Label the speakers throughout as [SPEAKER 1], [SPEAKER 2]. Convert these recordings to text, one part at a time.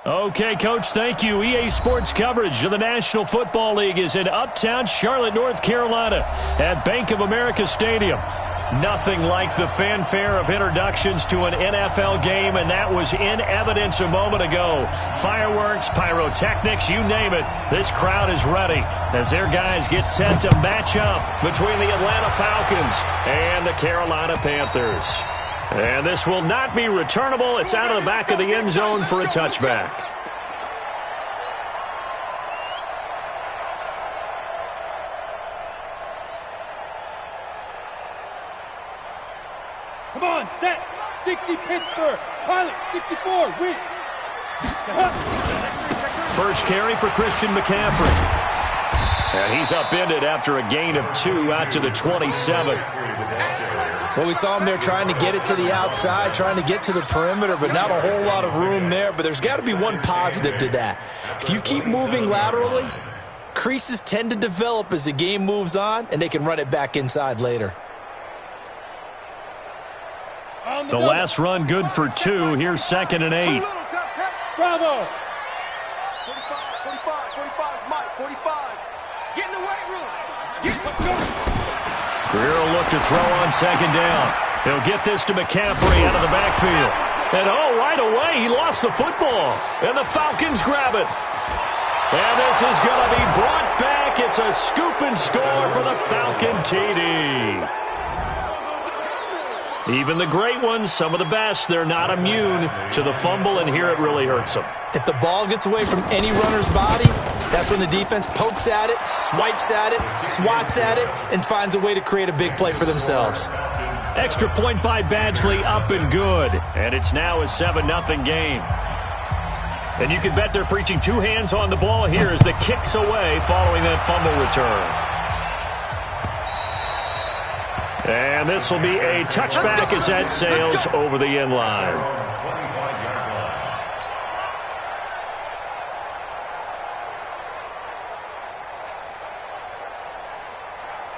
[SPEAKER 1] Okay, Coach, thank you. EA Sports coverage of the National Football League is in uptown Charlotte, North Carolina at Bank of America Stadium. Nothing like the fanfare of introductions to an NFL game, and that was in evidence a moment ago. Fireworks, pyrotechnics, you name it. This crowd is ready as their guys get set to match up between the Atlanta Falcons and the Carolina Panthers. And this will not be returnable. It's out of the back of the end zone for a touchback.
[SPEAKER 2] Come on, set. 60 Pittsburgh. Pilot, 64. Win.
[SPEAKER 1] First carry for Christian McCaffrey. And he's upended after a gain of 2 out to the 27.
[SPEAKER 3] Well, we saw him there trying to get it to the outside, trying to get to the perimeter, but not a whole lot of room there. But there's got to be one positive to that. If you keep moving laterally, creases tend to develop as the game moves on, and they can run it back inside later.
[SPEAKER 1] The last run good for 2. Here's 2nd and 8.
[SPEAKER 2] Bravo.
[SPEAKER 4] 45, Mike, 45. Get in the weight room.
[SPEAKER 1] Greer will look to throw on 2nd down. He'll get this to McCaffrey out of the backfield. And, right away, he lost the football. And the Falcons grab it. And this is going to be brought back. It's a scoop and score for the Falcon TD. Even the great ones, some of the best, they're not immune to the fumble, and here it really hurts them.
[SPEAKER 3] If the ball gets away from any runner's body, that's when the defense pokes at it, swipes at it, swats at it, and finds a way to create a big play for themselves.
[SPEAKER 1] Extra point by Badgley, up and good. And it's now a 7-0 game. And you can bet they're preaching 2 hands on the ball here as the kick's away following that fumble return. And this will be a touchback as that sails over the end line.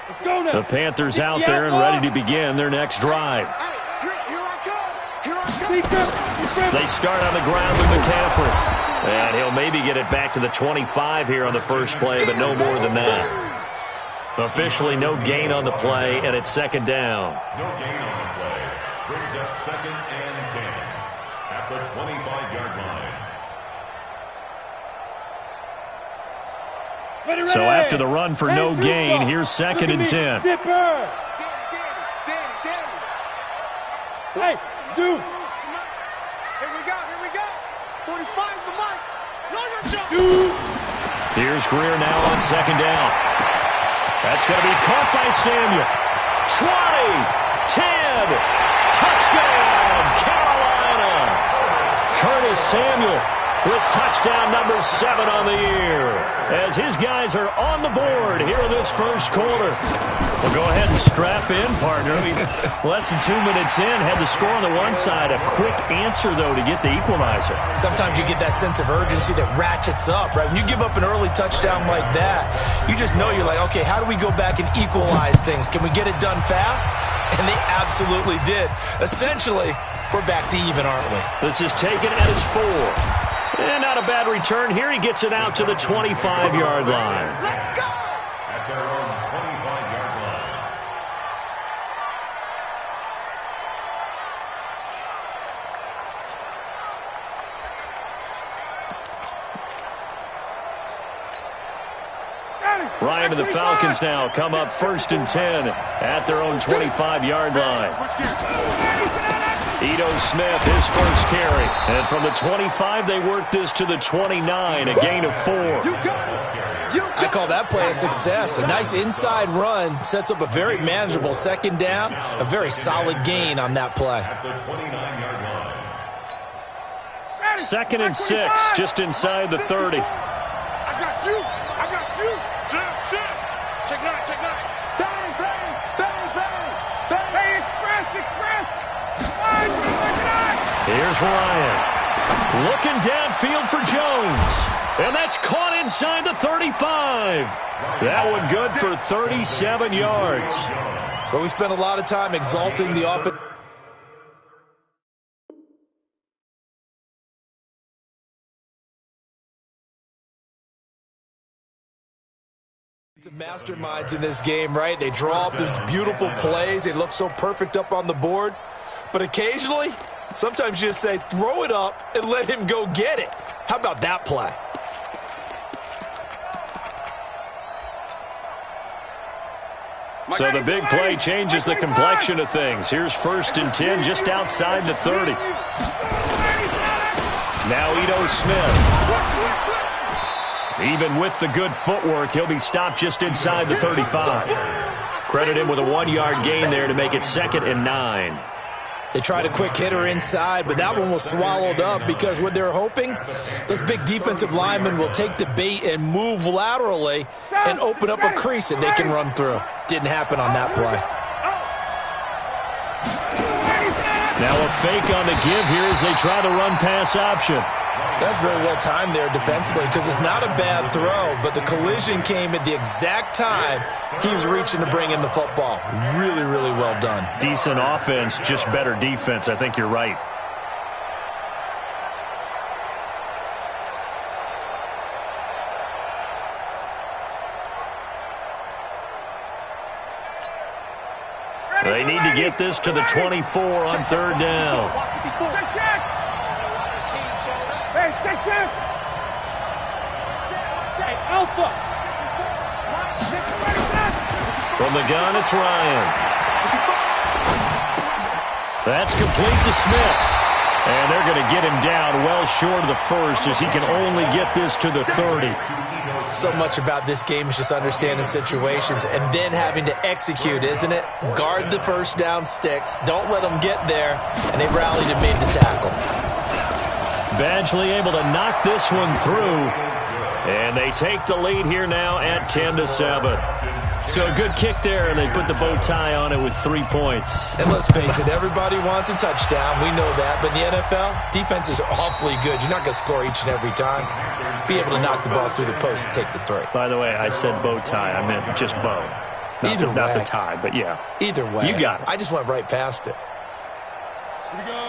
[SPEAKER 2] Let's go now.
[SPEAKER 1] The Panthers out there and ready to begin their next drive. They start on the ground with McCaffrey. And he'll maybe get it back to the 25 here on the first play, but no more than that. Officially no gain on the play, and it's 2nd down.
[SPEAKER 5] No gain on the play. Brings up 2nd and 10 at the 25-yard line.
[SPEAKER 1] So after the run for no gain, here's 2nd and 10.
[SPEAKER 2] Hey, zoom.
[SPEAKER 4] Here we go. 45's the mark.
[SPEAKER 2] Shoot.
[SPEAKER 1] Here's Greer now on 2nd down. That's going to be caught by Samuel. 20, 10, touchdown, Carolina. Curtis Samuel with touchdown number 7 on the year. As his guys are on the board here in this first quarter. Well, go ahead and strap in, partner. Less than 2 minutes in, had the score on the one side. A quick answer, though, to get the equalizer.
[SPEAKER 3] Sometimes you get that sense of urgency that ratchets up, right? When you give up an early touchdown like that, you just know you're like, okay, how do we go back and equalize things? Can we get it done fast? And they absolutely did. Essentially, we're back to even, aren't we?
[SPEAKER 1] This is taken at his 4. And not a bad return here. He gets it out to the 25-yard line.
[SPEAKER 4] Let's go.
[SPEAKER 5] At their own 25-yard line.
[SPEAKER 1] Ryan and the Falcons now come up 1st and 10 at their own 25-yard line. Ito Smith, his first carry. And from the 25, they work this to the 29, a gain of 4.
[SPEAKER 3] I call that play a success. A nice inside run sets up a very manageable 2nd down, a very solid gain on that play.
[SPEAKER 5] At the 29-yard line.
[SPEAKER 1] 2nd and 6, just inside the 30.
[SPEAKER 4] I got you. Sit. Check 9. Bang. Express.
[SPEAKER 1] Here's Ryan. Looking downfield for Jones. And that's caught inside the 35. That one good for 37 yards.
[SPEAKER 3] But we spent a lot of time exalting the offense. Masterminds in this game, right? They draw up these beautiful plays. They look so perfect up on the board. But occasionally, sometimes you just say, throw it up and let him go get it. How about that play?
[SPEAKER 1] So the big play changes the complexion of things. Here's 1st and 10 just outside the 30. Now Ito Smith. Even with the good footwork, he'll be stopped just inside the 35. Credit him with a 1-yard gain there to make it 2nd and 9.
[SPEAKER 3] They tried a quick hitter inside, but that one was swallowed up because what they're hoping, those big defensive linemen will take the bait and move laterally and open up a crease that they can run through. Didn't happen on that play.
[SPEAKER 1] Now a fake on the give here as they try the run-pass option.
[SPEAKER 3] That's very well timed there defensively because it's not a bad throw, but the collision came at the exact time he was reaching to bring in the football. Really, really well done.
[SPEAKER 1] Decent offense, just better defense. I think you're right. They need to get this to the 24 on 3rd down.
[SPEAKER 2] Hey, check. Hey, Alpha.
[SPEAKER 1] From the gun, it's Ryan. That's complete to Smith. And they're going to get him down well short of the 1st as he can only get this to the 30.
[SPEAKER 3] So much about this game is just understanding situations and then having to execute, isn't it? Guard the 1st down sticks. Don't let them get there. And they rallied and made the tackle.
[SPEAKER 1] Badgley able to knock this one through. And they take the lead here now at 10-7. So a good kick there, and they put the bow tie on it with 3 points.
[SPEAKER 3] And let's face it, everybody wants a touchdown. We know that. But in the NFL, defenses are awfully good. You're not going to score each and every time. Be able to knock the ball through the post and take the 3.
[SPEAKER 1] By the way, I said bow tie. I meant just bow. Not the tie, but yeah.
[SPEAKER 3] Either way.
[SPEAKER 1] You got it.
[SPEAKER 3] I just went right past it.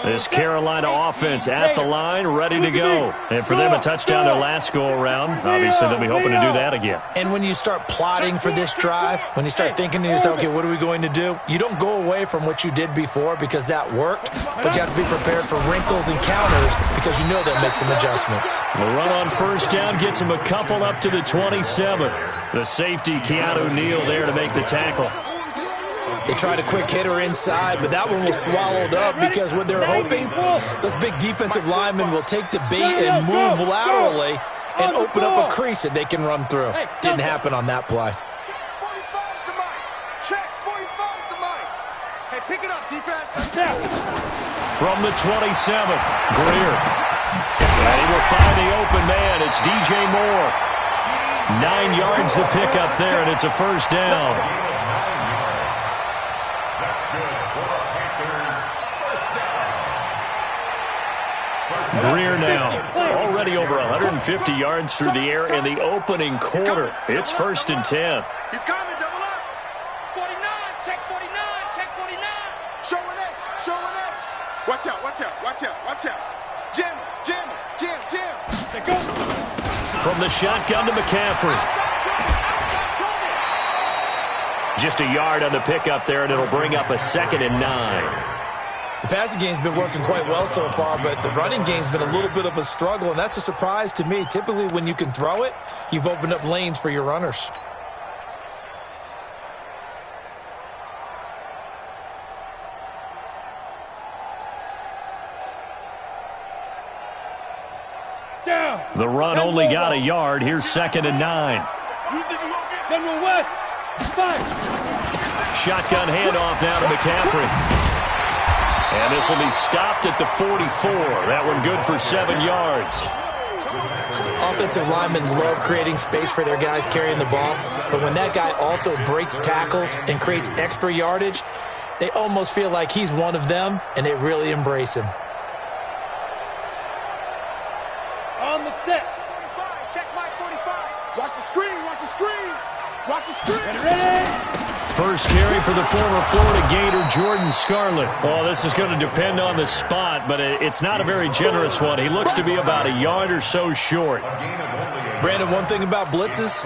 [SPEAKER 1] This Carolina offense at the line, ready to go. And for them, a touchdown their last go-around. Obviously, they'll be hoping to do that again.
[SPEAKER 3] And when you start plotting for this drive, when you start thinking to yourself, okay, what are we going to do? You don't go away from what you did before because that worked, but you have to be prepared for wrinkles and counters because you know they'll make some adjustments.
[SPEAKER 1] The run on 1st down gets him a couple up to the 27. The safety, Keanu Neal, there to make the tackle.
[SPEAKER 3] They tried a quick hitter inside, but that one was swallowed up because what they're hoping, those big defensive linemen will take the bait and move laterally and open up a crease that they can run through. Didn't happen on that play.
[SPEAKER 4] Check, 45 to Mike. Hey, pick it up, defense.
[SPEAKER 1] From the 27, Greer. And he will find the open man. It's DJ Moore. 9 yards the pickup there, and it's a 1st down. Greer now already over 150 yards through the air in the opening quarter. It's 1st and 10.
[SPEAKER 4] He's coming, double up.
[SPEAKER 2] 49, check 49, check 49.
[SPEAKER 4] Showing it. Watch out. Jam.
[SPEAKER 1] From the shotgun to McCaffrey. Just a yard on the pickup there, and it'll bring up a 2nd and 9.
[SPEAKER 3] The passing game's been working quite well so far, but the running game's been a little bit of a struggle, and that's a surprise to me. Typically, when you can throw it, you've opened up lanes for your runners.
[SPEAKER 1] The run only got a yard. Here's 2nd and 9.
[SPEAKER 2] General West, 5.
[SPEAKER 1] Shotgun handoff now to McCaffrey. And this will be stopped at the 44. That one good for 7 yards.
[SPEAKER 3] Offensive linemen love creating space for their guys carrying the ball, but when that guy also breaks tackles and creates extra yardage, they almost feel like he's one of them, and they really embrace him.
[SPEAKER 2] On the set.
[SPEAKER 4] 45, check Mike 45. Watch the screen.
[SPEAKER 2] Ready.
[SPEAKER 1] First carry for the former Florida Gator, Jordan Scarlett. Well, this is going to depend on the spot, but it's not a very generous one. He looks to be about a yard or so short.
[SPEAKER 3] Brandon, one thing about blitzes,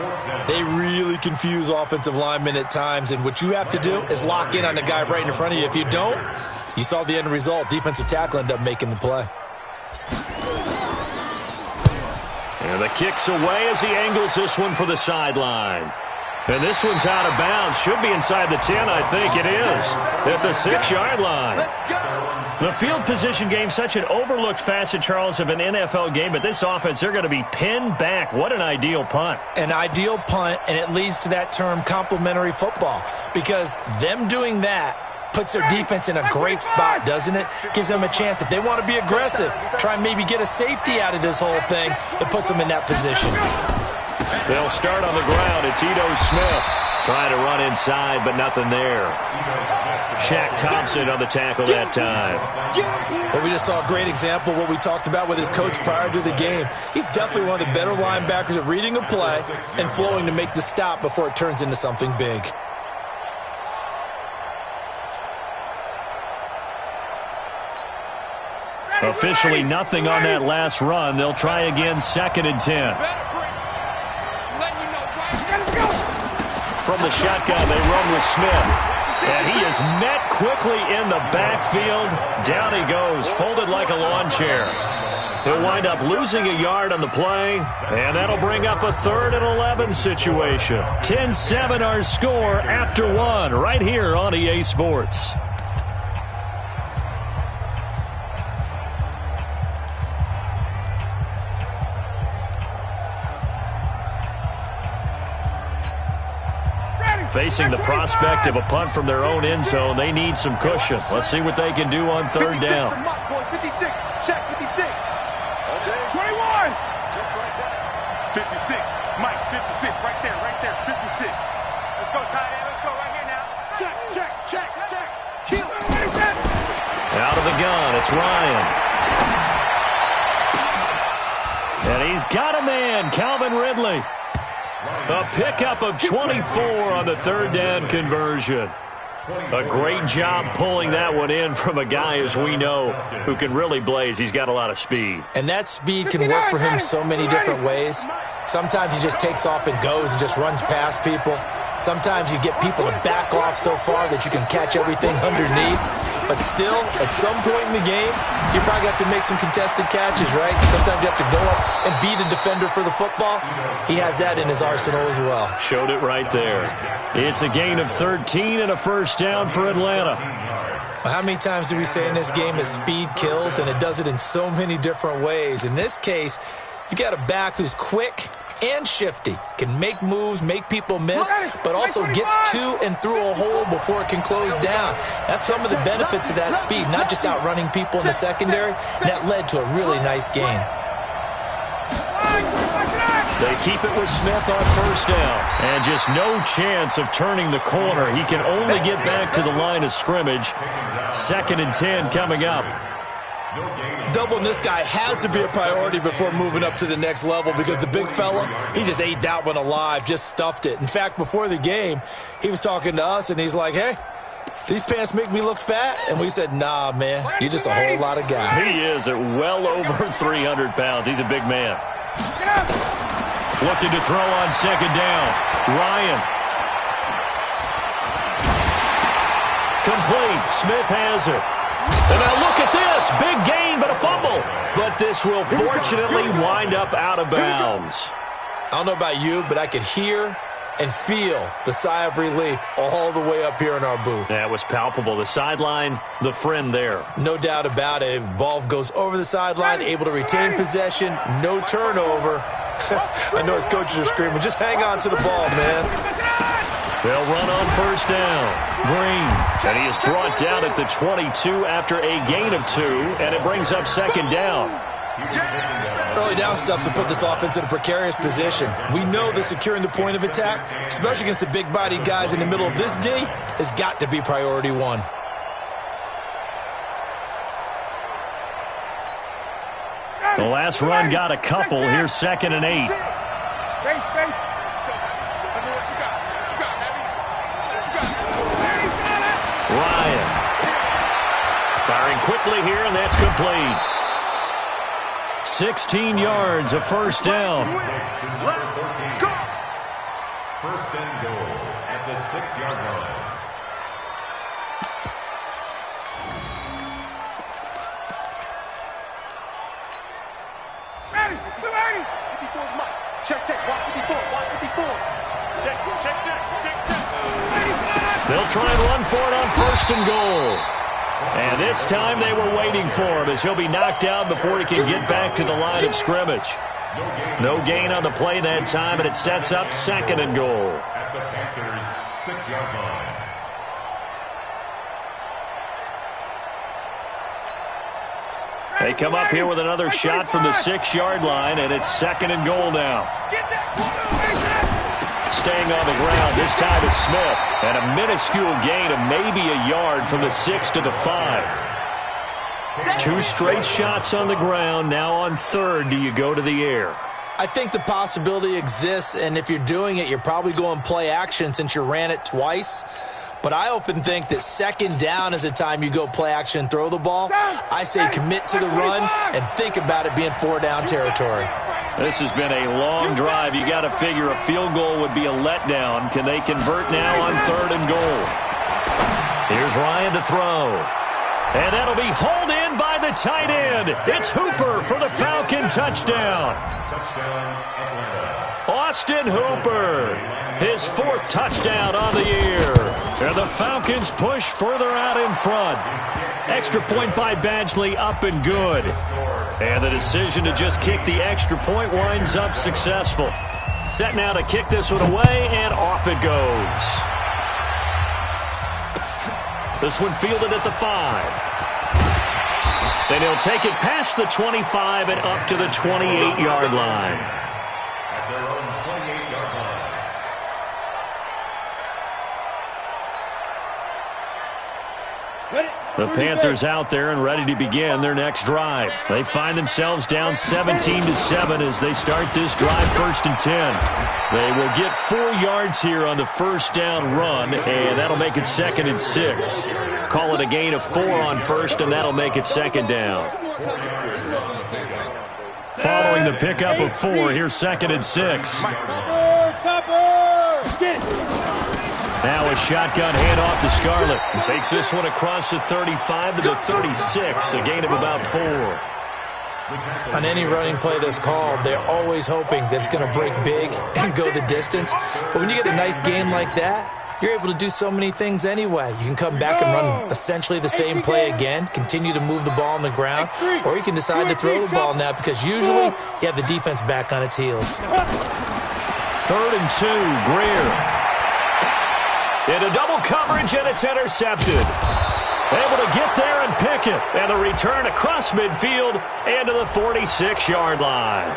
[SPEAKER 3] they really confuse offensive linemen at times, and what you have to do is lock in on the guy right in front of you. If you don't, you saw the end result. Defensive tackle ended up making the play.
[SPEAKER 1] And the kick's away as he angles this one for the sideline. And this one's out of bounds. Should be inside the 10, I think it is, at the 6-yard line. The field position game, such an overlooked facet, Charles, of an NFL game, but this offense, they're going to be pinned back. What an ideal punt.
[SPEAKER 3] An ideal punt, and it leads to that term complementary football, because them doing that puts their defense in a great spot, doesn't it? Gives them a chance. If they want to be aggressive, try and maybe get a safety out of this whole thing, it puts them in that position.
[SPEAKER 1] They'll start on the ground. It's Ito Smith trying to run inside, but nothing there. Shaq Thompson on the tackle that time.
[SPEAKER 3] Well, we just saw a great example of what we talked about with his coach prior to the game. He's definitely one of the better linebackers at reading a play and flowing to make the stop before it turns into something big.
[SPEAKER 1] Officially nothing on that last run. They'll try again, 2nd and 10. From the shotgun, they run with Smith. And he is met quickly in the backfield. Down he goes, folded like a lawn chair. He'll wind up losing a yard on the play, and that'll bring up a 3rd and 11 situation. 10-7 our score after 1 right here on EA Sports. Facing the prospect of a punt from their own end zone, they need some cushion. Let's see what they can do on 3rd down.
[SPEAKER 4] 56. Check 56. 21. Just right there. 56. Mike, 56. Right there. 56. Let's go, tight end. Let's go right here now. Check. Kill.
[SPEAKER 1] Out of the gun, it's Ryan. And he's got a man, Calvin Ridley. A pickup of 24 on the 3rd down conversion. A great job pulling that one in from a guy, as we know, who can really blaze. He's got a lot of speed.
[SPEAKER 3] And that speed can work for him so many different ways. Sometimes he just takes off and goes and just runs past people. Sometimes you get people to back off so far that you can catch everything underneath. But still, at some point in the game, you probably have to make some contested catches, right? Sometimes you have to go up and beat a defender for the football. He has that in his arsenal as well.
[SPEAKER 1] Showed it right there. It's a gain of 13 and a 1st down for Atlanta.
[SPEAKER 3] Well, how many times do we say in this game that speed kills, and it does it in so many different ways? In this case, you got a back who's quick and shifty, can make moves, make people miss, but also gets to and through a hole before it can close down. That's some of the benefits of that speed, not just outrunning people in the secondary. That led to a really nice gain.
[SPEAKER 1] They keep it with Smith on 1st down. And just no chance of turning the corner. He can only get back to the line of scrimmage. 2nd and 10 coming up.
[SPEAKER 3] Doubling this guy has to be a priority before moving up to the next level, because the big fella, he just ate that one alive, just stuffed it. In fact, before the game, he was talking to us, and he's like, hey, these pants make me look fat. And we said, nah, man, you're just a whole lot of guy.
[SPEAKER 1] He is at well over 300 pounds. He's a big man. Looking to throw on 2nd down. Ryan. Complete. Smith has it. And now look at this. Big gain, but a fumble. But this will fortunately wind up out of bounds.
[SPEAKER 3] I don't know about you, but I could hear and feel the sigh of relief all the way up here in our booth.
[SPEAKER 1] That was palpable. The sideline, the friend there.
[SPEAKER 3] No doubt about it. If ball goes over the sideline, able to retain possession, no turnover. I know his coaches are screaming, just hang on to the ball, man.
[SPEAKER 1] They'll run on 1st down. Green. And he is brought down at the 22 after a gain of 2, and it brings up 2nd down.
[SPEAKER 3] Early down stuff's to put this offense in a precarious position. We know that securing the point of attack, especially against the big-bodied guys in the middle of this D, has got to be priority 1.
[SPEAKER 1] The last run got a couple. Here's 2nd and 8. Ryan. Firing quickly here, and that's complete. 16 yards, a first down.
[SPEAKER 5] First and goal at the 6-yard line.
[SPEAKER 1] They'll try and run for it on first and goal. And this time they were waiting for him as he'll be knocked down before he can get back to the line of scrimmage. No gain on the play that time, and it sets up second and goal.
[SPEAKER 5] At the Panthers' 6-yard line.
[SPEAKER 1] They come up here with another shot from the 6-yard line, and it's second and goal now. Staying on the ground, this time it's Smith. And a minuscule gain of maybe a yard from the 6 to the 5. 2 straight shots on the ground. Now on third, do you go to the air?
[SPEAKER 3] I think the possibility exists, and if you're doing it, you're probably going play action since you ran it twice. But I often think that second down is the time you go play action and throw the ball. I say commit to the run and think about it being 4-down territory.
[SPEAKER 1] This has been a long drive. You got to figure a field goal would be a letdown. Can they convert now on third and goal? Here's Ryan to throw. And that'll be hauled in by the tight end. It's Hooper for the Falcon touchdown.
[SPEAKER 5] Touchdown, Atlanta.
[SPEAKER 1] Austin Hooper, his 4th touchdown on the year. And the Falcons push further out in front. Extra point by Badgley, up and good. And the decision to just kick the extra point winds up successful. Set now to kick this one away, and off it goes. This one fielded at the 5. Then he'll take it past the 25 and up to the 28-yard line.
[SPEAKER 5] At their own 28-yard line.
[SPEAKER 1] The Panthers out there and ready to begin their next drive. They find themselves down 17-7 as they start this drive, 1st and 10. They will get 4 yards here on the first down run, and that'll make it 2nd and 6. Call it a gain of 4 on first, and that'll make it 2nd down. Following the pickup of 4, here's 2nd and 6. Now a shotgun handoff to Scarlett. And takes this one across the 35 to the 36, a gain of about 4.
[SPEAKER 3] On any running play that's called, they're always hoping that it's going to break big and go the distance. But when you get a nice game like that, you're able to do so many things anyway. You can come back and run essentially the same play again, continue to move the ball on the ground, or you can decide to throw the ball now because usually you have the defense back on its heels.
[SPEAKER 1] 3rd and 2, Greer. Into double coverage, and it's intercepted. Able to get there and pick it. And the return across midfield and to the 46-yard line.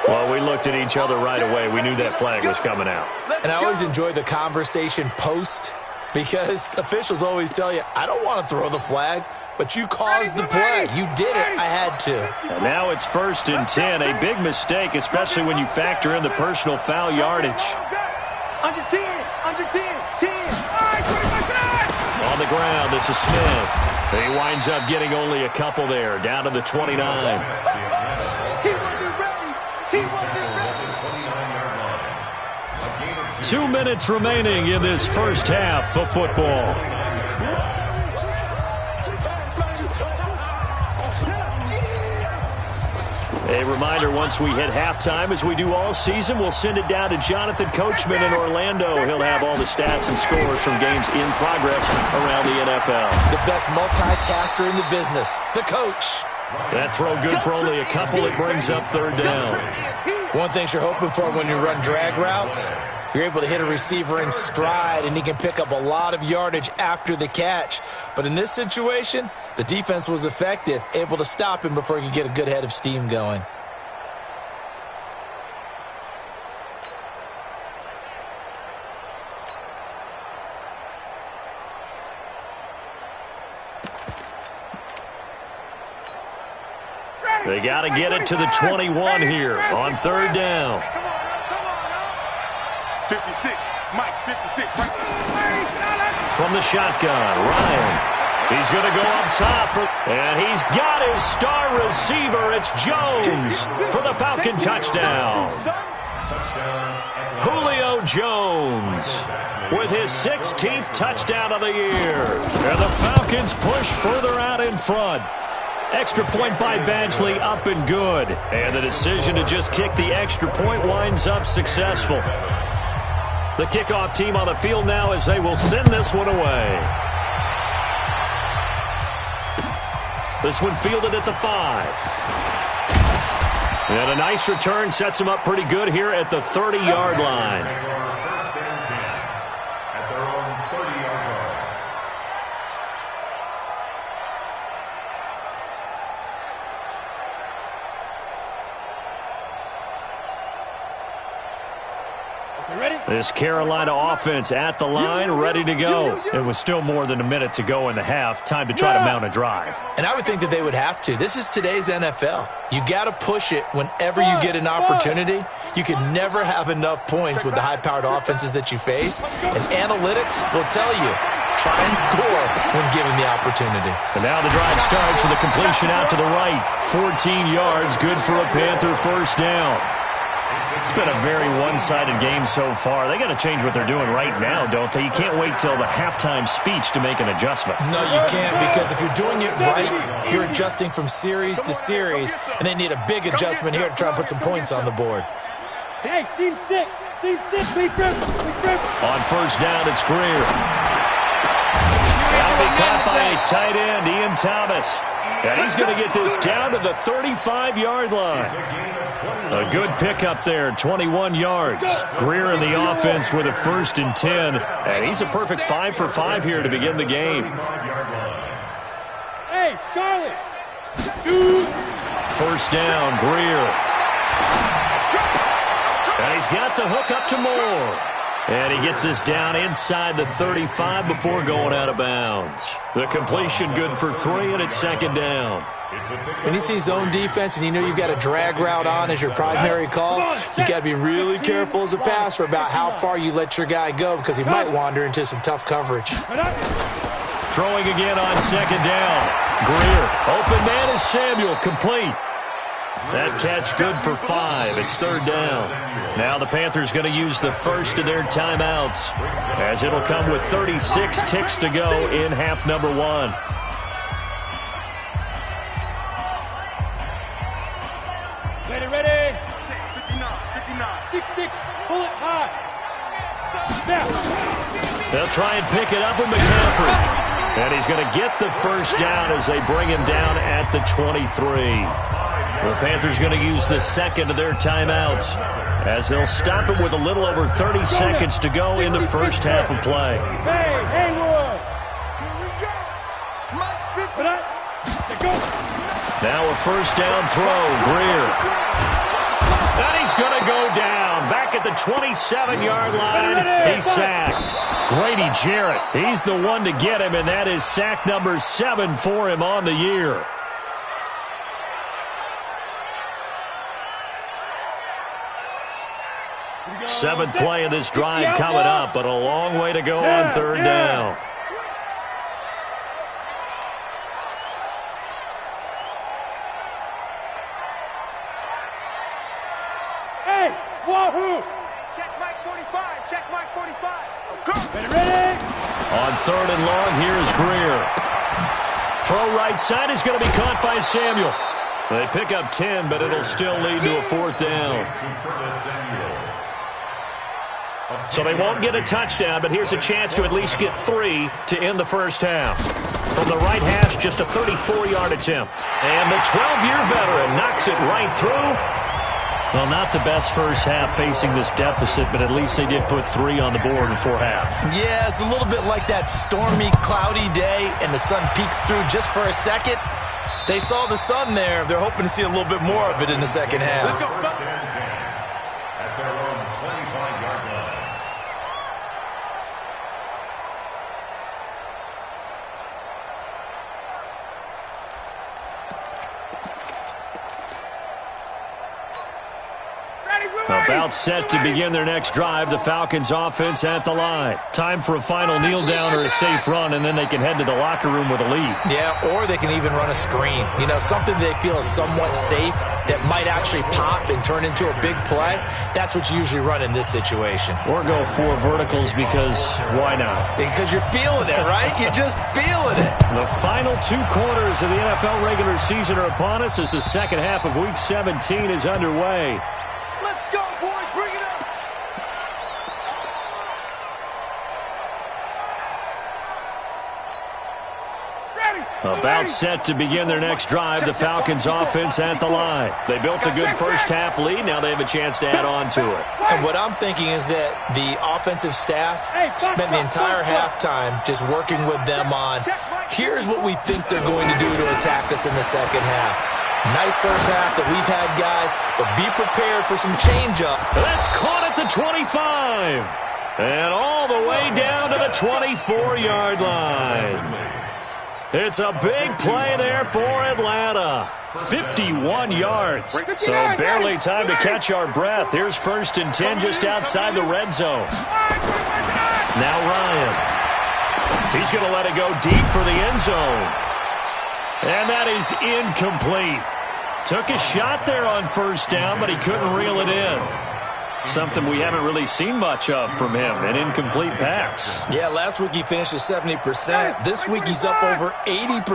[SPEAKER 1] Well, we looked at each other right away. We knew that flag was coming out.
[SPEAKER 3] And I always enjoy the conversation post because officials always tell you, I don't want to throw the flag, but you caused the play. You did it. I had to.
[SPEAKER 1] And now it's 1st and 10. A big mistake, especially when you factor in the personal foul yardage.
[SPEAKER 4] Under 10, under 10, 10.
[SPEAKER 1] On the ground, this is Smith. He winds up getting only a couple there, down to the 29.
[SPEAKER 4] He wasn't ready. He wasn't ready.
[SPEAKER 1] 2 minutes remaining in this first half of football. A reminder, once we hit halftime, as we do all season, we'll send it down to Jonathan Coachman in Orlando. He'll have all the stats and scores from games in progress around the NFL.
[SPEAKER 3] The best multitasker in the business, the coach.
[SPEAKER 1] That throw good for only a couple. It brings up 3rd down.
[SPEAKER 3] One thing you're hoping for when you run drag routes, you're able to hit a receiver in stride, and he can pick up a lot of yardage after the catch. But in this situation, the defense was effective, able to stop him before he could get a good head of steam going.
[SPEAKER 1] They got to get it to the 21 here on 3rd down.
[SPEAKER 4] 56, Mike, 56, right
[SPEAKER 1] from the shotgun. Ryan. He's going to go up top. And he's got his star receiver. It's Jones for the Falcon touchdown. Julio Jones with his 16th touchdown of the year. And the Falcons push further out in front. Extra point by Badgley, up and good. And the decision to just kick the extra point winds up successful. The kickoff team on the field now as they will send this one away. This one fielded at the 5. And a nice return sets him up pretty good here at the 30-yard line.
[SPEAKER 5] First and 10 at their own 30-yard line.
[SPEAKER 1] This Carolina offense at the line, ready to go. It was still more than a minute to go in the half. Time to try to mount a drive.
[SPEAKER 3] And I would think that they would have to. This is today's NFL. You got to push it whenever you get an opportunity. You can never have enough points with the high-powered offenses that you face. And analytics will tell you, try and score when given the opportunity.
[SPEAKER 1] And now the drive starts with a completion out to the right. 14 yards, good for a Panther first down. It's been a very one-sided game so far. They got to change what they're doing right now, don't they? You can't wait till the halftime speech to make an adjustment.
[SPEAKER 3] No, you can't, because if you're doing it right, you're adjusting from series to series, and they need a big adjustment here to try and put some points on the board.
[SPEAKER 2] Hey, seam 6, please grip.
[SPEAKER 1] On first down, it's Greer. That'll be caught by his tight end, Ian Thomas. And he's going to get this down to the 35-yard line. A good pickup there, 21 yards. Greer in the offense with a 1st and 10. And he's a perfect 5 for 5 here to begin the game.
[SPEAKER 2] Hey, Charlie. Shoot.
[SPEAKER 1] First down, Greer. And he's got the hook up to Moore. And he gets this down inside the 35 before going out of bounds. The completion good for 3, and it's second down.
[SPEAKER 3] When you see zone defense and you know you've got a drag route on as your primary call, you got to be really careful as a passer about how far you let your guy go, because he might wander into some tough coverage.
[SPEAKER 1] Throwing again on second down. Greer. Open man is Samuel. Complete. That catch good for 5. It's third down. Now the Panthers going to use the first of their timeouts, as it'll come with 36 ticks to go in half number 1.
[SPEAKER 2] Ready. 6-6, pull it high. Snap.
[SPEAKER 1] They'll try and pick it up with McCaffrey. And he's going to get the first down as they bring him down at the 23. The Panthers going to use the second of their timeouts, as they'll stop him with a little over 30 seconds to go in the first half of play.
[SPEAKER 2] Hey, Haywood.
[SPEAKER 1] Now a first down throw, Greer. And he's going to go down. Back at the 27-yard line, he's sacked. Grady Jarrett, he's the one to get him, and that is sack number 7 for him on the year. Seventh play of this drive coming up, but a long way to go on third down.
[SPEAKER 2] Hey, wahoo!
[SPEAKER 4] Check Mike 45. Check Mike 45.
[SPEAKER 2] Ready?
[SPEAKER 1] On third and long, here's Greer. Throw right side is going to be caught by Samuel. They pick up 10, but it'll still lead to a fourth down. So they won't get a touchdown, but here's a chance to at least get 3 to end the first half. From the right hash, just a 34-yard attempt. And the 12-year veteran knocks it right through. Well, not the best first half facing this deficit, but at least they did put 3 on the board before half.
[SPEAKER 3] Yeah, it's a little bit like that stormy, cloudy day, and the sun peeks through just for a second. They saw the sun there. They're hoping to see a little bit more of it in the second half.
[SPEAKER 5] At their own 25-yard line.
[SPEAKER 4] Ready, Blue?
[SPEAKER 1] About set to begin their next drive, the Falcons offense at the line. Time for a final kneel down or a safe run, and then they can head to the locker room with a lead.
[SPEAKER 3] Yeah, or they can even run a screen. You know, something they feel is somewhat safe that might actually pop and turn into a big play. That's what you usually run in this situation.
[SPEAKER 1] Or go 4 verticals because why not?
[SPEAKER 3] Because you're feeling it, right? You're just feeling it.
[SPEAKER 1] The final 2 quarters of the NFL regular season are upon us as the second half of Week 17 is underway.
[SPEAKER 4] Let's go, boys. Bring it up.
[SPEAKER 1] About set to begin their next drive, the Falcons offense at the line. They built a good first half lead. Now they have a chance to add on to it.
[SPEAKER 3] And what I'm thinking is that the offensive staff spent the entire halftime just working with them on, here's what we think they're going to do to attack us in the second half. Nice first half that we've had, guys, but be prepared for some change-up.
[SPEAKER 1] That's caught at the 25. And all the way down to the 24-yard line. It's a big play there for Atlanta. 51 yards. So barely time to catch our breath. Here's 1st and 10 just outside the red zone. Now Ryan. He's going to let it go deep for the end zone. And that is incomplete. Took a shot there on 1st down, but he couldn't reel it in. Something we haven't really seen much of from him, an incomplete pass.
[SPEAKER 3] Yeah, last week he finished at 70%. This week he's up over 80%.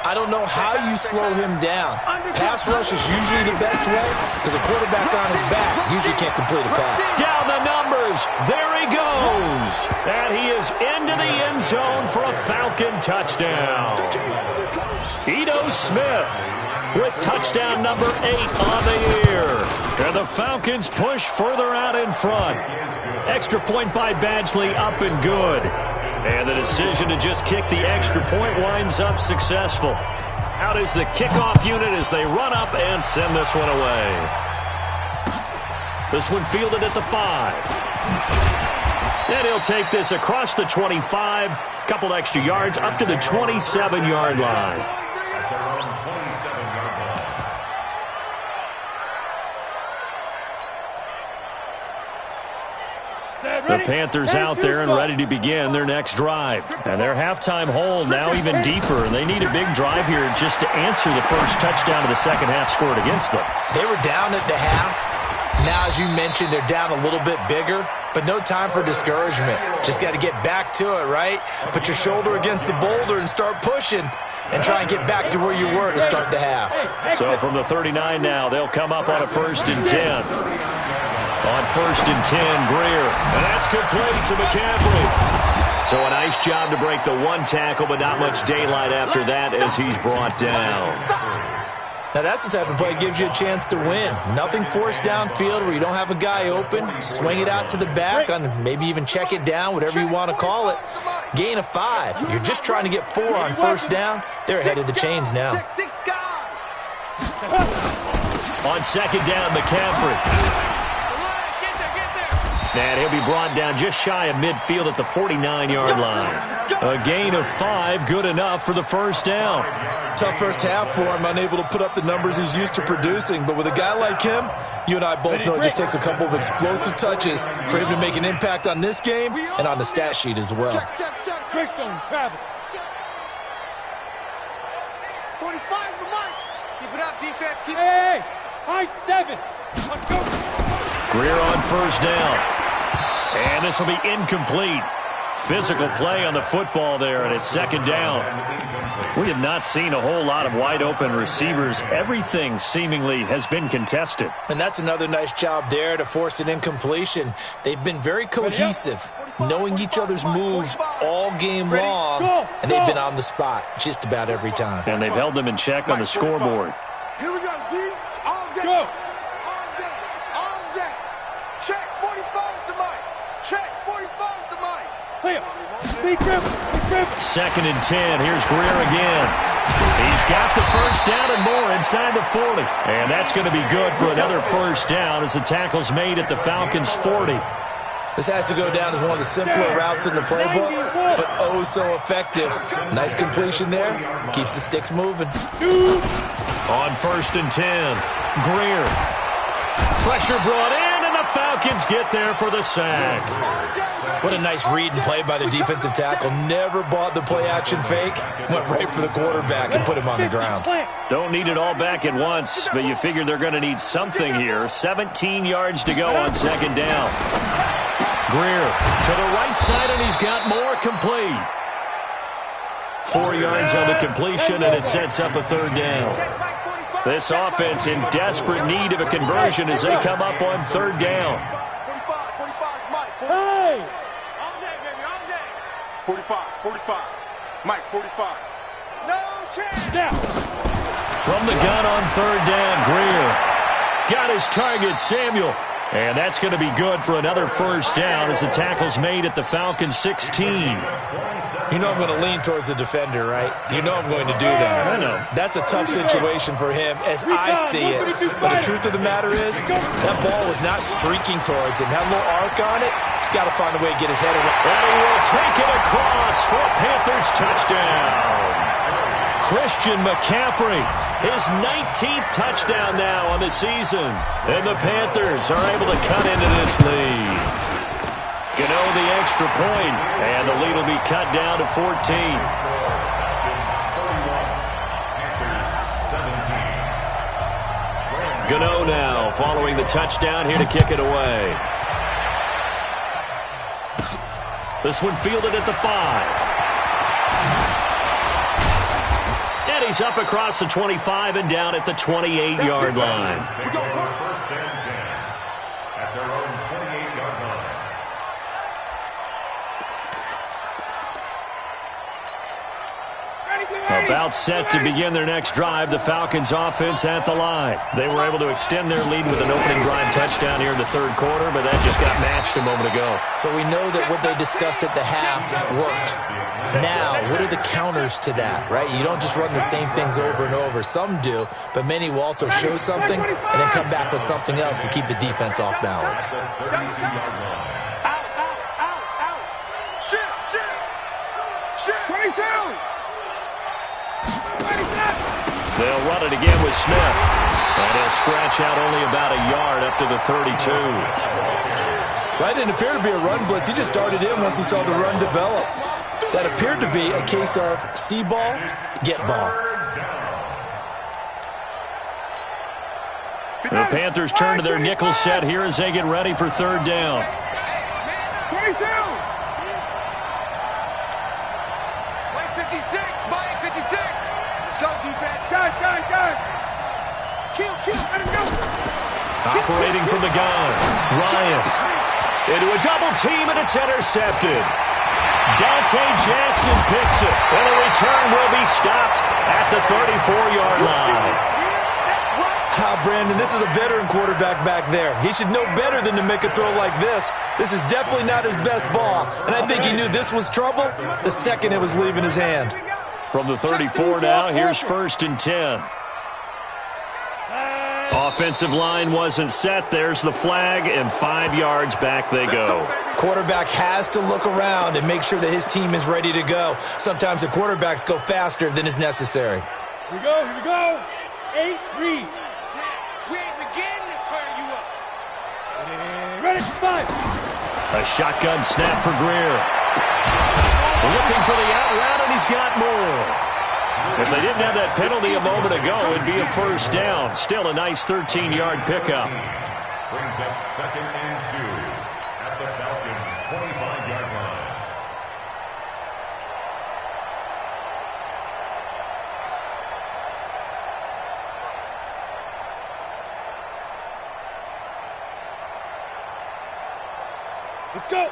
[SPEAKER 3] I don't know how you slow him down. Pass rush is usually the best way because a quarterback on his back usually can't complete a pass.
[SPEAKER 1] Down the numbers. There he goes. And he is into the end zone for a Falcon touchdown. Ito Smith with touchdown number 8 on the year. And the Falcons push further out in front. Extra point by Badgley up and good. And the decision to just kick the extra point winds up successful. Out is the kickoff unit as they run up and send this one away. This one fielded at the 5. And he'll take this across the 25. Couple extra yards up to the 27-yard line. The Panthers out there and ready to begin their next drive. And their halftime hole now even deeper. And they need a big drive here just to answer the first touchdown of the second half scored against them.
[SPEAKER 3] They were down at the half. Now, as you mentioned, they're down a little bit bigger. But no time for discouragement. Just got to get back to it, right? Put your shoulder against the boulder and start pushing. And try and get back to where you were to start the half.
[SPEAKER 1] So from the 39 now, they'll come up on a 1st and 10. On 1st and 10, Greer. And that's complete to McCaffrey. So a nice job to break the 1 tackle, but not much daylight after that as he's brought down.
[SPEAKER 3] Now that's the type of play that gives you a chance to win. Nothing forced downfield where you don't have a guy open. Swing it out to the back, on maybe even check it down, whatever you want to call it. Gain of 5. You're just trying to get 4 on 1st down. They're ahead of the chains now.
[SPEAKER 1] On 2nd down, McCaffrey. And he'll be brought down just shy of midfield at the 49-yard line. A gain of 5, good enough for the 1st down.
[SPEAKER 3] Tough first half for him, unable to put up the numbers he's used to producing. But with a guy like him, you and I both know it just takes a couple of explosive touches for him to make an impact on this game and on the stat sheet as well.
[SPEAKER 2] Trickstone, travel.
[SPEAKER 4] 45's the mark. Keep it up, defense. Keep it up.
[SPEAKER 2] Hey, high 7. Let's go.
[SPEAKER 1] Greer on 1st down. And this will be incomplete. Physical play on the football there, and it's 2nd down. We have not seen a whole lot of wide-open receivers. Everything seemingly has been contested.
[SPEAKER 3] And that's another nice job there to force an incompletion. They've been very cohesive, knowing each other's moves all game long, and they've been on the spot just about every time.
[SPEAKER 1] And they've held them in check on the scoreboard.
[SPEAKER 4] Here we go, D. All day.
[SPEAKER 2] Go.
[SPEAKER 4] All day. All day. Check 45's the mic. Check 45's the mic.
[SPEAKER 2] Clear. Big grip. Big grip.
[SPEAKER 1] 2nd and 10. Here's Greer again. He's got the 1st down and more inside the 40. And that's going to be good for another 1st down as the tackle's made at the Falcons' 40.
[SPEAKER 3] This has to go down as one of the simpler routes in the playbook, but oh so effective. Nice completion there. Keeps the sticks moving.
[SPEAKER 1] On 1st and 10, Greer Pressure brought in, and the Falcons get there for the sack.
[SPEAKER 3] What a nice read and play by the defensive tackle. Never bought the play-action fake. Went right for the quarterback and put him on the ground.
[SPEAKER 1] Don't need it all back at once, but you figure they're going to need something here. 17 yards to go on second down. Greer to the right side, and he's got more complete. 4 yards on the completion, and it sets up a third down. This offense in desperate need of a conversion as they come up on third down.
[SPEAKER 4] 45. Mike, 45. No chance.
[SPEAKER 2] Now.
[SPEAKER 1] From the gun on third down, Greer got his target, Samuel. And that's going to be good for another first down as the tackle's made at the Falcons 16.
[SPEAKER 3] You know I'm going to lean towards the defender, right? You know I'm going to do that.
[SPEAKER 1] I know.
[SPEAKER 3] That's a tough situation for him as I see it. But the truth of the matter is, that ball was not streaking towards him. Had a little arc on it. He's got to find a way to get his head around.
[SPEAKER 1] And he will take it across for a Panthers touchdown. Christian McCaffrey, his 19th touchdown now on the season. And the Panthers are able to cut into this lead. Gano the extra point, and the lead will be cut down to 14. Gano now following the touchdown here to kick it away. This one fielded at the 5. And he's up across the 25 and down at the 28-yard line.
[SPEAKER 5] First and 10 at their own 28-yard line.
[SPEAKER 1] About set to begin their next drive, the Falcons offense at the line. They were able to extend their lead with an opening drive touchdown here in the third quarter, but that just got matched a moment ago.
[SPEAKER 3] So we know that what they discussed at the half worked. Now, what are the counters to that, right? You don't just run the same things over and over. Some do, but many will also show something and then come back with something else to keep the defense off balance.
[SPEAKER 4] Shit. 22.
[SPEAKER 1] They'll run it again with Smith. And he'll scratch out only about a yard up to the 32.
[SPEAKER 3] That didn't appear to be a run blitz. He just darted in once he saw the run develop. That appeared to be a case of see ball, get ball.
[SPEAKER 1] The Panthers turn to their nickel set here as they get ready for third down.
[SPEAKER 4] 22. Mike 56. Mike 56. Let's go, defense. Guys. Kill. Let him go.
[SPEAKER 1] Operating from the gun. Ryan into a double team, and it's intercepted. Dante Jackson picks it, and the return will be stopped at the 34-yard line.
[SPEAKER 3] Brandon, this is a veteran quarterback back there. He should know better than to make a throw like this. This is definitely not his best ball, and I think he knew this was trouble the second it was leaving his hand.
[SPEAKER 1] From the 34 now, here's first and 10. Offensive line wasn't set. There's the flag, and 5 yards back they go.
[SPEAKER 3] Quarterback has to look around and make sure that his team is ready to go. Sometimes the quarterbacks go faster than is necessary.
[SPEAKER 2] Here we go. 8, read.
[SPEAKER 4] We ain't beginning to turn you up.
[SPEAKER 2] Ready for 5.
[SPEAKER 1] A shotgun snap for Greer. Looking for the out route, and he's got more. If they didn't have that penalty a moment ago, it'd be a first down. Still a nice 13-yard pickup.
[SPEAKER 5] Brings up second and 2 at the Falcons' 25-yard line.
[SPEAKER 2] Let's go.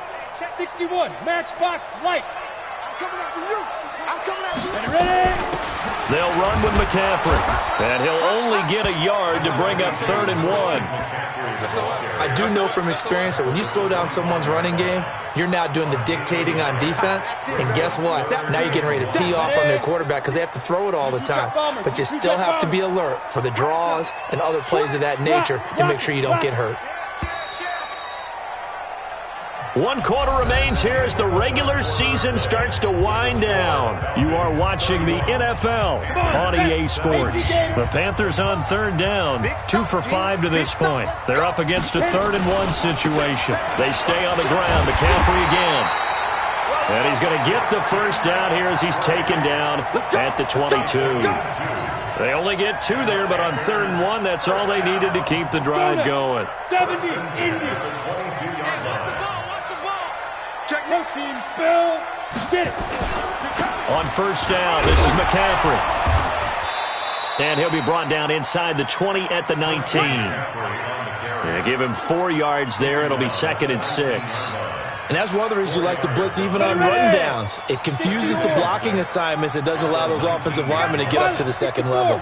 [SPEAKER 2] 61. Matchbox lights.
[SPEAKER 4] I'm coming after you.
[SPEAKER 2] Ready?
[SPEAKER 1] They'll run with McCaffrey, and he'll only get a yard to bring up 3rd and 1.
[SPEAKER 3] I do know from experience that when you slow down someone's running game, you're now doing the dictating on defense, and guess what? Now you're getting ready to tee off on their quarterback because they have to throw it all the time. But you still have to be alert for the draws and other plays of that nature to make sure you don't get hurt.
[SPEAKER 1] 1 quarter remains here as the regular season starts to wind down. You are watching the NFL on EA Sports. The Panthers on 3rd down, 2 for 5 to this point. They're up against a 3rd and 1 situation. They stay on the ground. McCaffrey again. And he's going to get the first down here as he's taken down at the 22. They only get 2 there, but on 3rd and 1, that's all they needed to keep the drive going.
[SPEAKER 2] 70, Indy. No team spell. Get it.
[SPEAKER 1] On 1st down, this is McCaffrey. And he'll be brought down inside the 20 at the 19. And give him 4 yards there. It'll be 2nd and 6.
[SPEAKER 3] And that's one of the reasons you like to blitz even on rundowns. It confuses the blocking assignments. It doesn't allow those offensive linemen to get up to the 2nd level.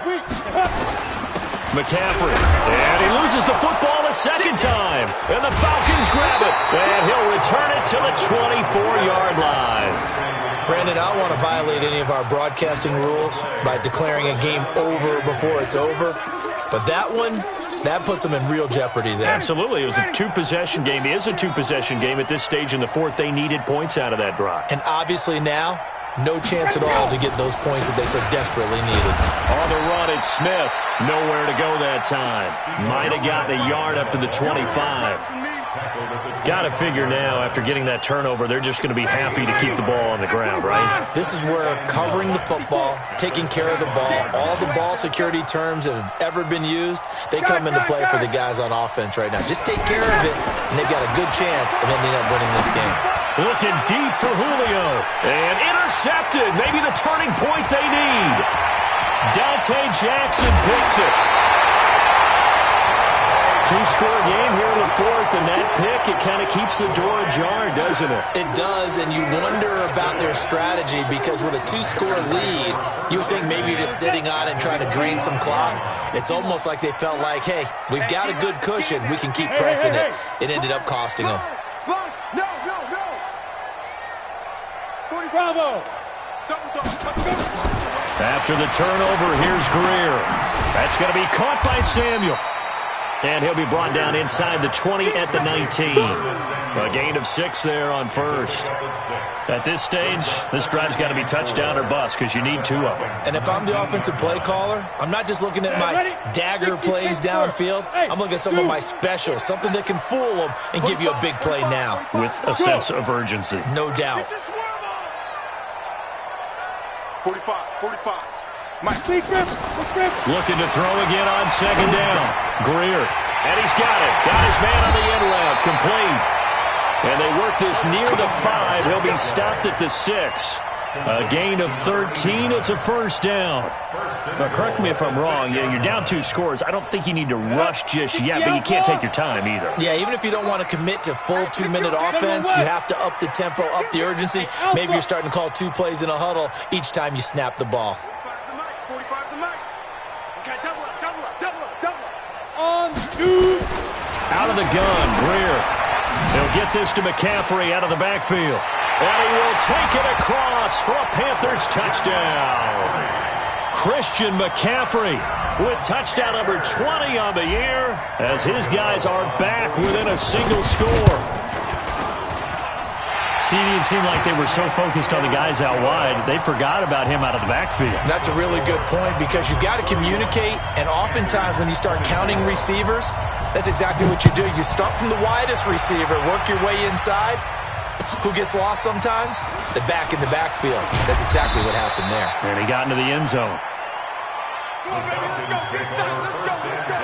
[SPEAKER 1] McCaffrey, and he loses the football a 2nd time. And the Falcons grab it, and he'll return it to the 24-yard line.
[SPEAKER 3] Brandon, I don't want to violate any of our broadcasting rules by declaring a game over before it's over. But that one, that puts them in real jeopardy there.
[SPEAKER 1] Absolutely. It was a 2-possession game. It is a 2-possession game at this stage in the 4th. They needed points out of that drive.
[SPEAKER 3] And obviously now, no chance at all to get those points that they so desperately needed.
[SPEAKER 1] On the run, it's Smith. Nowhere to go that time. Might have gotten a yard up to the 25. Got to figure now, after getting that turnover, they're just going to be happy to keep the ball on the ground, right?
[SPEAKER 3] This is where covering the football, taking care of the ball, all the ball security terms that have ever been used, they come into play for the guys on offense right now. Just take care of it, and they've got a good chance of ending up winning this game.
[SPEAKER 1] Looking deep for Julio. And intercepted. Maybe the turning point they need. Dante Jackson picks it. 2-score game here in the 4th, and that pick, it kind of keeps the door ajar, doesn't it?
[SPEAKER 3] It does, and you wonder about their strategy because with a 2-score lead, you think maybe you're just sitting on it and trying to drain some clock. It's almost like they felt like, hey, we've got a good cushion. We can keep pressing it. It ended up costing them.
[SPEAKER 2] No. Bravo.
[SPEAKER 1] After the turnover, here's Greer. That's going to be caught by Samuel. And he'll be brought down inside the 20 at the 19. A gain of 6 there on 1st. At this stage, this drive's got to be touchdown or bust because you need 2 of them.
[SPEAKER 3] And if I'm the offensive play caller, I'm not just looking at my dagger plays downfield. I'm looking at some of my specials, something that can fool them and give you a big play now.
[SPEAKER 1] With a sense of urgency.
[SPEAKER 3] No doubt.
[SPEAKER 4] 45. Mike.
[SPEAKER 1] Looking to throw again on 2nd down. Greer. And he's got it. Got his man on the end route. Complete. And they work this near the 5. He'll be stopped at the 6. A gain of 13. It's a 1st down. Now, correct me if I'm wrong. Yeah, you're down 2 scores. I don't think you need to rush just yet, but you can't take your time either.
[SPEAKER 3] Yeah, even if you don't want to commit to full 2-minute offense, you have to up the tempo, up the urgency. Maybe you're starting to call 2 plays in a huddle each time you snap the ball.
[SPEAKER 4] 45 to Mike. Okay, double up.
[SPEAKER 2] On 2.
[SPEAKER 1] Out of the gun, Greer. He'll get this to McCaffrey out of the backfield. And he will take it across for a Panthers touchdown. Christian McCaffrey with touchdown number 20 on the year as his guys are back within a single score. It seemed like they were so focused on the guys out wide, they forgot about him out of the backfield.
[SPEAKER 3] That's a really good point because you've got to communicate, and oftentimes when you start counting receivers, that's exactly what you do. You start from the widest receiver, work your way inside. Who gets lost sometimes? The back in the backfield. That's exactly what happened there.
[SPEAKER 1] And he got into the end zone.
[SPEAKER 5] Falcons take over 1st and 10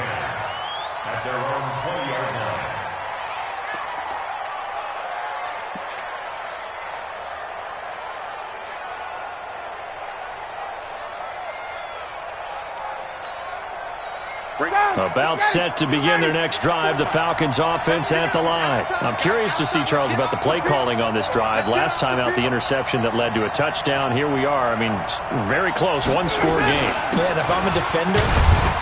[SPEAKER 5] at their own 20-yard line.
[SPEAKER 1] About set to begin their next drive, the Falcons offense at the line. I'm curious to see, Charles, about the play calling on this drive. Last time out, the interception that led to a touchdown. Here we are. I mean, very close, 1-score game.
[SPEAKER 3] Man, if I'm a defender,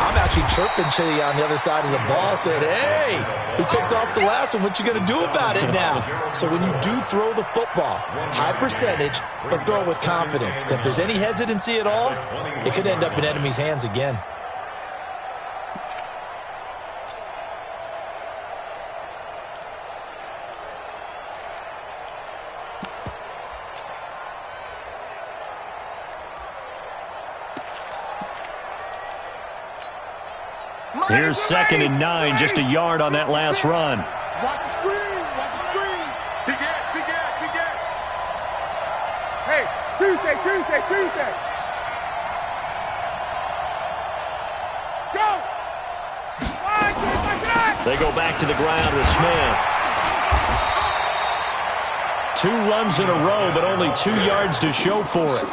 [SPEAKER 3] I'm actually chirping to you on the other side of the ball, saying, hey, who picked off the last one? What you going to do about it now? So when you do throw the football, high percentage, but throw it with confidence. Because if there's any hesitancy at all, it could end up in enemy's hands again.
[SPEAKER 1] Here's 2nd and 9, just a yard on that last run.
[SPEAKER 4] Watch the screen. Watch the screen. Big ass, big ass, big ass.
[SPEAKER 2] Hey, Tuesday. Go!
[SPEAKER 1] They go back to the ground with Smith. 2 runs in a row, but only 2 yards to show for it.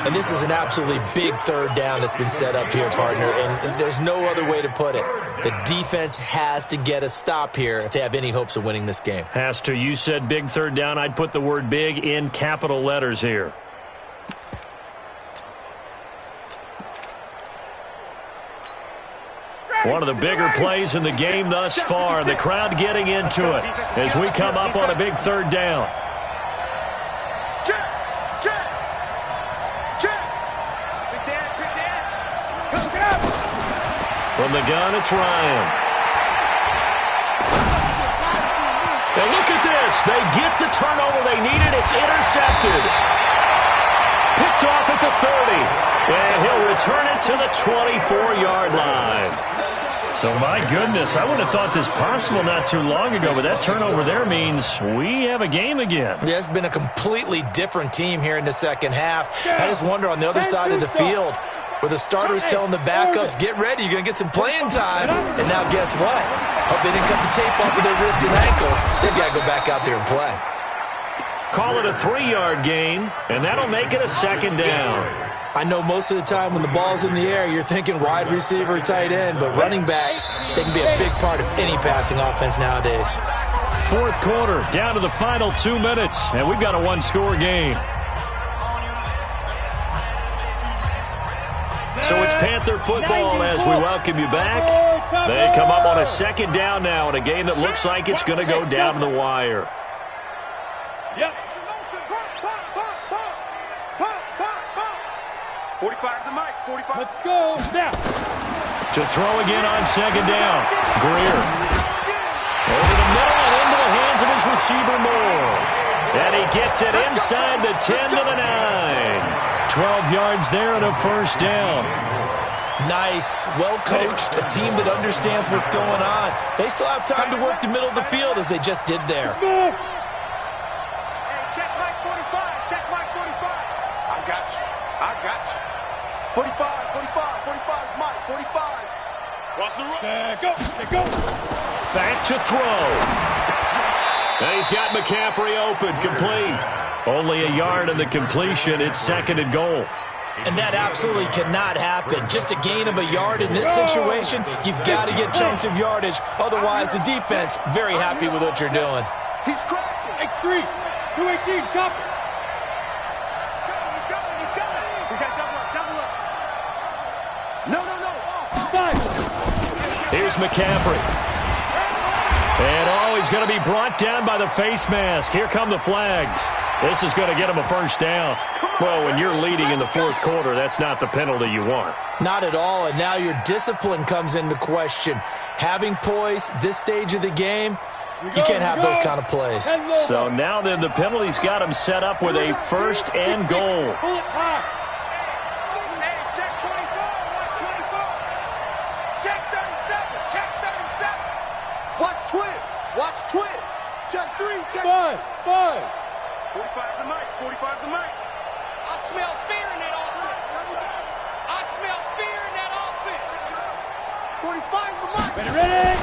[SPEAKER 3] And this is an absolutely big 3rd down that's been set up here, partner, and there's no other way to put it. The defense has to get a stop here if they have any hopes of winning this game.
[SPEAKER 1] Has to. You said big 3rd down. I'd put the word big in capital letters here. One of the bigger plays in the game thus far. The crowd getting into it as we come up on a big 3rd down. From the gun, it's Ryan. And look at this. They get the turnover they needed. It's intercepted. Picked off at the 30. And he'll return it to the 24-yard line. So, my goodness, I wouldn't have thought this possible not too long ago, but that turnover there means we have a game again.
[SPEAKER 3] Yeah, it's been a completely different team here in the second half. I just wonder on the other side of the field, where the starters telling the backups, get ready, you're going to get some playing time. And now guess what? Hope they didn't cut the tape off of their wrists and ankles. They've got to go back out there and play.
[SPEAKER 1] Call it a 3-yard gain, and that'll make it a 2nd down.
[SPEAKER 3] I know most of the time when the ball's in the air, you're thinking wide receiver, tight end, but running backs, they can be a big part of any passing offense nowadays.
[SPEAKER 1] 4th quarter, down to the final 2 minutes, and we've got a 1-score game. So it's Panther football as we welcome you back. They come up on a 2nd down now in a game that looks like it's going to go down to the wire.
[SPEAKER 2] Yep.
[SPEAKER 4] 45 to Mike. 45.
[SPEAKER 2] Let's go. Now.
[SPEAKER 1] To throw again on 2nd down. Greer. Over the middle and into the hands of his receiver Moore. And he gets it inside the 10 to the 9. 12 yards there and a 1st down.
[SPEAKER 3] Nice, well-coached, a team that understands what's going on. They still have time to work the middle of the field as they just did there.
[SPEAKER 4] Hey, check Mike 45. Check Mike 45. I got you. 45, 45 is Mike. 45. Watch the run.
[SPEAKER 2] Go.
[SPEAKER 1] Back to throw. And he's got McCaffrey open, complete. Only a yard in the completion. It's 2nd and goal.
[SPEAKER 3] And that absolutely cannot happen. Just a gain of a yard in this situation, you've got to get chunks of yardage. Otherwise, the defense, very happy with what you're doing.
[SPEAKER 4] He's crashing.
[SPEAKER 2] X3. 218. Chop it.
[SPEAKER 4] He's coming. We got double up. No.
[SPEAKER 2] Five.
[SPEAKER 1] Here's McCaffrey. And, he's going to be brought down by the face mask. Here come the flags. This is going to get him a 1st down. Well, when you're leading in the 4th quarter, that's not the penalty you want.
[SPEAKER 3] Not at all, and now your discipline comes into question. Having poise this stage of the game, you can't have those kind of plays.
[SPEAKER 1] So now then the penalty's got him set up with a 1st and goal.
[SPEAKER 2] Pull it high.
[SPEAKER 4] Hey, check 24. Watch 27. Watch twins. Check 3. Check.
[SPEAKER 2] Five.
[SPEAKER 4] 45 to Mike.
[SPEAKER 6] I smell fear in that offense.
[SPEAKER 4] 45 to Mike.
[SPEAKER 2] Ready.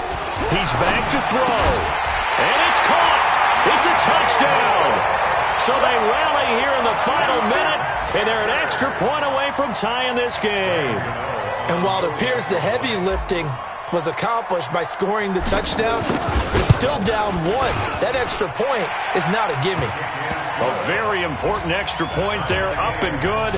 [SPEAKER 1] He's back to throw. And it's caught. It's a touchdown. So they rally here in the final minute, and they're an extra point away from tying this game.
[SPEAKER 3] And while it appears the heavy lifting was accomplished by scoring the touchdown, they're still down 1. That extra point is not a gimme.
[SPEAKER 1] A very important extra point there, up and good.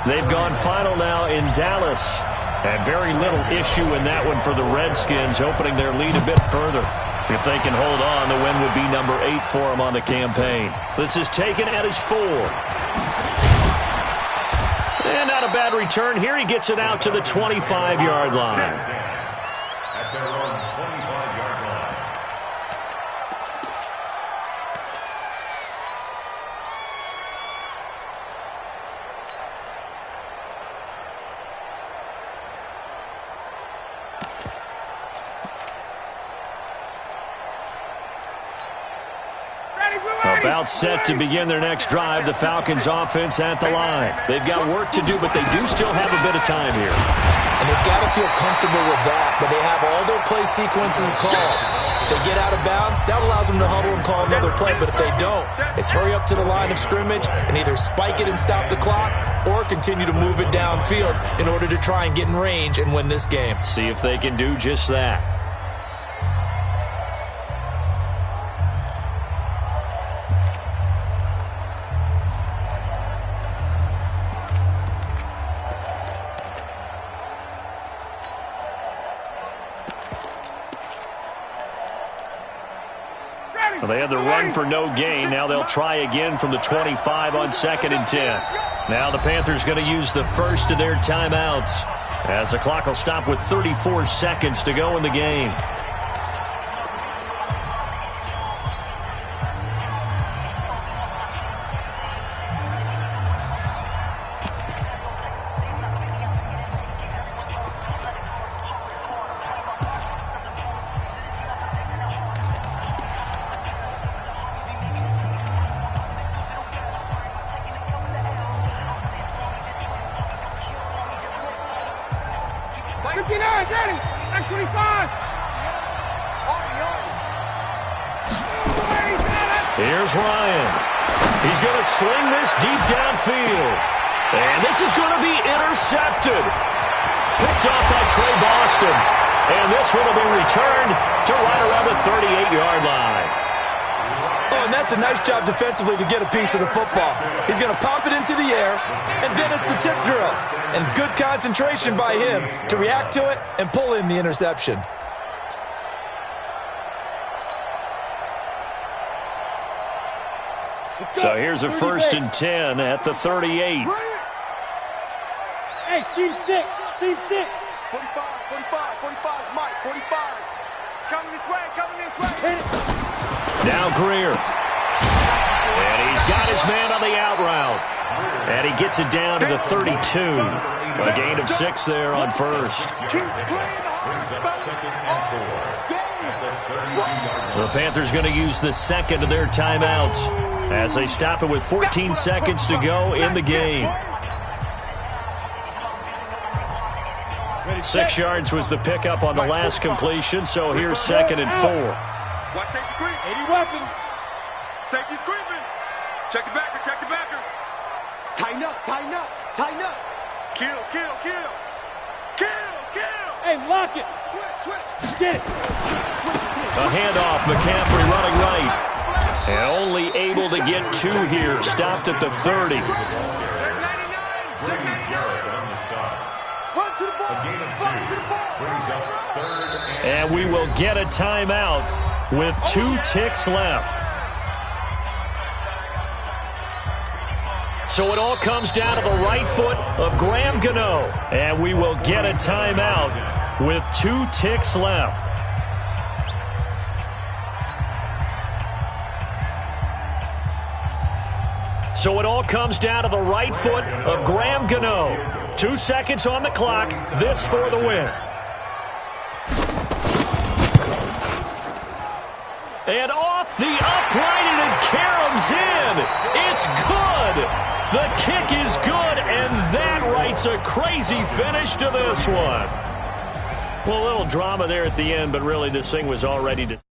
[SPEAKER 1] They've gone final now in Dallas. And very little issue in that one for the Redskins, opening their lead a bit further. If they can hold on, the win would be number 8 for them on the campaign. This is taken at his 4. And not a bad return here. He gets it out to the 25-yard line.
[SPEAKER 5] At their own 25-yard line.
[SPEAKER 1] About set to begin their next drive, the Falcons offense at the line. They've got work to do, but they do still have a bit of time here.
[SPEAKER 3] And they've got to feel comfortable with that, but they have all their play sequences called. If they get out of bounds, that allows them to huddle and call another play, but if they don't, it's hurry up to the line of scrimmage and either spike it and stop the clock or continue to move it downfield in order to try and get in range and win this game.
[SPEAKER 1] See if they can do just that. Well, they had the run for no gain. Now they'll try again from the 25 on 2nd and 10. Now the Panthers going to use the first of their timeouts as the clock will stop with 34 seconds to go in the game. Here's Ryan. He's going to sling this deep downfield. And this is going to be intercepted. Picked off by Trey Boston. And this one will be returned to right around the 38-yard line.
[SPEAKER 3] Oh, and that's a nice job defensively to get a piece of the football. He's going to pop it into the air, and then it's the tip drill. And good concentration by him to react to it and pull in the interception.
[SPEAKER 1] So here's a 1st and 10 at the 38.
[SPEAKER 2] Hey, team 6, team 6.
[SPEAKER 4] 45, 45, Mike, 45. It's coming this way,
[SPEAKER 1] Now Greer. And he's got his man on the out route. And he gets it down to the 32. A gain of 6 there on first. The Panthers going to use the second of their timeouts as they stop it with 14 seconds to go in the game. 6 yards was the pickup on the last completion, so here's 2nd and 4.
[SPEAKER 4] Watch safety creep.
[SPEAKER 2] 80 weapons.
[SPEAKER 4] Safety's creeping. Check the backer, check the backer. Tighten up, tighten up, tighten up. Kill, kill, kill. Kill, kill.
[SPEAKER 2] Hey, lock it.
[SPEAKER 4] Switch.
[SPEAKER 2] Get it.
[SPEAKER 1] A handoff, McCaffrey running right. And only able to get 2 here, stopped at the 30.
[SPEAKER 4] Check 99. Check 99.
[SPEAKER 5] On the stop.
[SPEAKER 4] Run to the ball.
[SPEAKER 5] A gain of 2 brings up 3rd
[SPEAKER 1] And we will get a timeout with 2 ticks left. So it all comes down to the right foot of Graham Gano. And we will get a timeout with 2 ticks left. So it all comes down to the right foot of Graham Gano. 2 seconds on the clock. This for the win. And off the upright, and it caroms in. It's good. The kick is good, and that writes a crazy finish to this one. Well, a little drama there at the end, but really this thing was already decided.